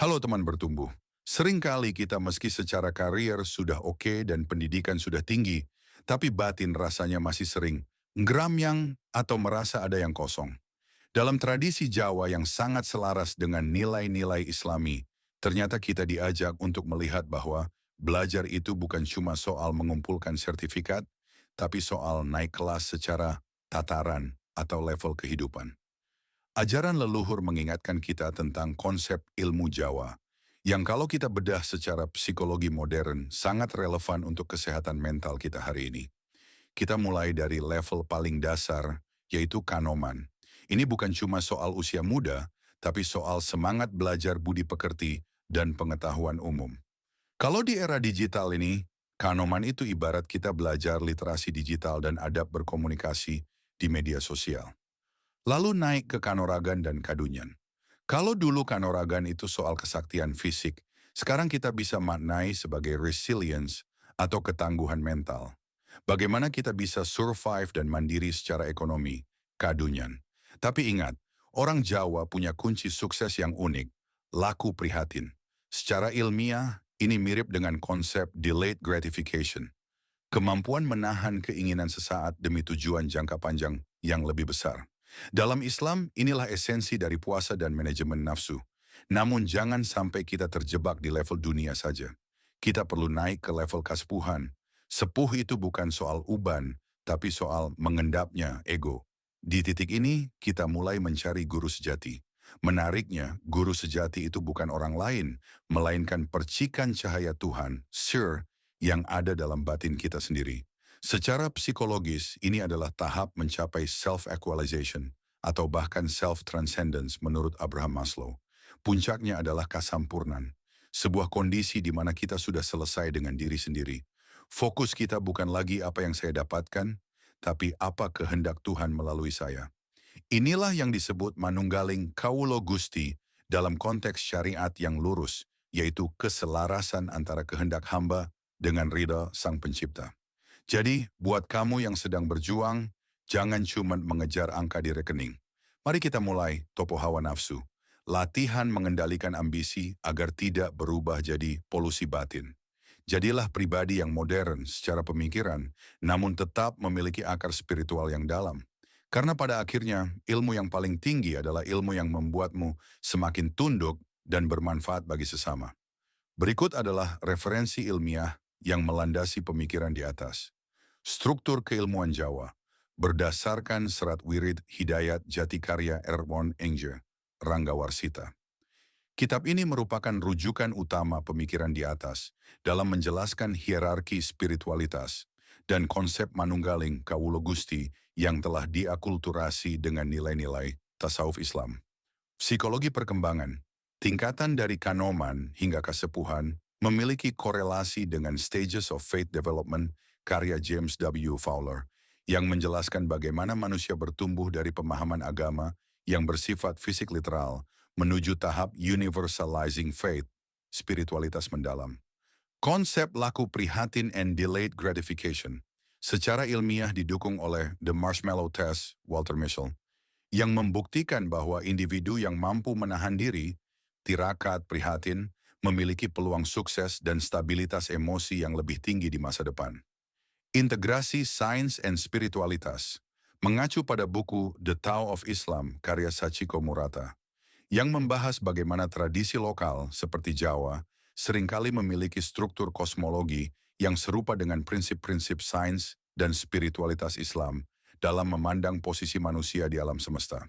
Halo teman bertumbuh. Seringkali kita meski secara karier sudah oke dan pendidikan sudah tinggi, tapi batin rasanya masih sering ngeramyang atau merasa ada yang kosong. Dalam tradisi Jawa yang sangat selaras dengan nilai-nilai Islami, ternyata kita diajak untuk melihat bahwa belajar itu bukan cuma soal mengumpulkan sertifikat, tapi soal naik kelas secara tataran atau level kehidupan. Ajaran leluhur mengingatkan kita tentang konsep ilmu Jawa, yang kalau kita bedah secara psikologi modern sangat relevan untuk kesehatan mental kita hari ini. Kita mulai dari level paling dasar, yaitu kanoman. Ini bukan cuma soal usia muda, tapi soal semangat belajar budi pekerti dan pengetahuan umum. Kalau di era digital ini, kanoman itu ibarat kita belajar literasi digital dan adab berkomunikasi di media sosial. Lalu naik ke Kanoragan dan Kadunyan. Kalau dulu Kanoragan itu soal kesaktian fisik, sekarang kita bisa maknai sebagai resilience atau ketangguhan mental. Bagaimana kita bisa survive dan mandiri secara ekonomi, Kadunyan. Tapi ingat, orang Jawa punya kunci sukses yang unik, laku prihatin. Secara ilmiah, ini mirip dengan konsep delayed gratification. Kemampuan menahan keinginan sesaat demi tujuan jangka panjang yang lebih besar. Dalam Islam, inilah esensi dari puasa dan manajemen nafsu. Namun jangan sampai kita terjebak di level dunia saja. Kita perlu naik ke level kaspuhan. Sepuh itu bukan soal uban, tapi soal mengendapnya ego. Di titik ini, kita mulai mencari guru sejati. Menariknya, guru sejati itu bukan orang lain, melainkan percikan cahaya Tuhan, Sir, yang ada dalam batin kita sendiri. Secara psikologis, ini adalah tahap mencapai self-actualization atau bahkan self-transcendence menurut Abraham Maslow. Puncaknya adalah kasampurnan, sebuah kondisi di mana kita sudah selesai dengan diri sendiri. Fokus kita bukan lagi apa yang saya dapatkan, tapi apa kehendak Tuhan melalui saya. Inilah yang disebut manunggaling kawulo Gusti dalam konteks syariat yang lurus, yaitu keselarasan antara kehendak hamba dengan ridha Sang Pencipta. Jadi, buat kamu yang sedang berjuang, jangan cuma mengejar angka di rekening. Mari kita mulai topo hawa nafsu. Latihan mengendalikan ambisi agar tidak berubah jadi polusi batin. Jadilah pribadi yang modern secara pemikiran, namun tetap memiliki akar spiritual yang dalam. Karena pada akhirnya, ilmu yang paling tinggi adalah ilmu yang membuatmu semakin tunduk dan bermanfaat bagi sesama. Berikut adalah referensi ilmiah yang melandasi pemikiran di atas. Struktur keilmuan Jawa berdasarkan Serat Wirid Hidayat Jatikarya Erwin Enge, Ranggawarsita. Kitab ini merupakan rujukan utama pemikiran di atas dalam menjelaskan hierarki spiritualitas dan konsep manunggaling kawulo Gusti yang telah diakulturasi dengan nilai-nilai tasawuf Islam. Psikologi perkembangan, tingkatan dari kanoman hingga kesepuhan memiliki korelasi dengan Stages of Faith Development karya James W. Fowler yang menjelaskan bagaimana manusia bertumbuh dari pemahaman agama yang bersifat fisik literal menuju tahap universalizing faith, spiritualitas mendalam. Konsep laku prihatin and delayed gratification secara ilmiah didukung oleh The Marshmallow Test, Walter Mischel, yang membuktikan bahwa individu yang mampu menahan diri, tirakat prihatin, memiliki peluang sukses dan stabilitas emosi yang lebih tinggi di masa depan. Integrasi sains and spiritualitas mengacu pada buku The Tao of Islam karya Sachiko Murata, yang membahas bagaimana tradisi lokal seperti Jawa seringkali memiliki struktur kosmologi yang serupa dengan prinsip-prinsip sains dan spiritualitas Islam dalam memandang posisi manusia di alam semesta.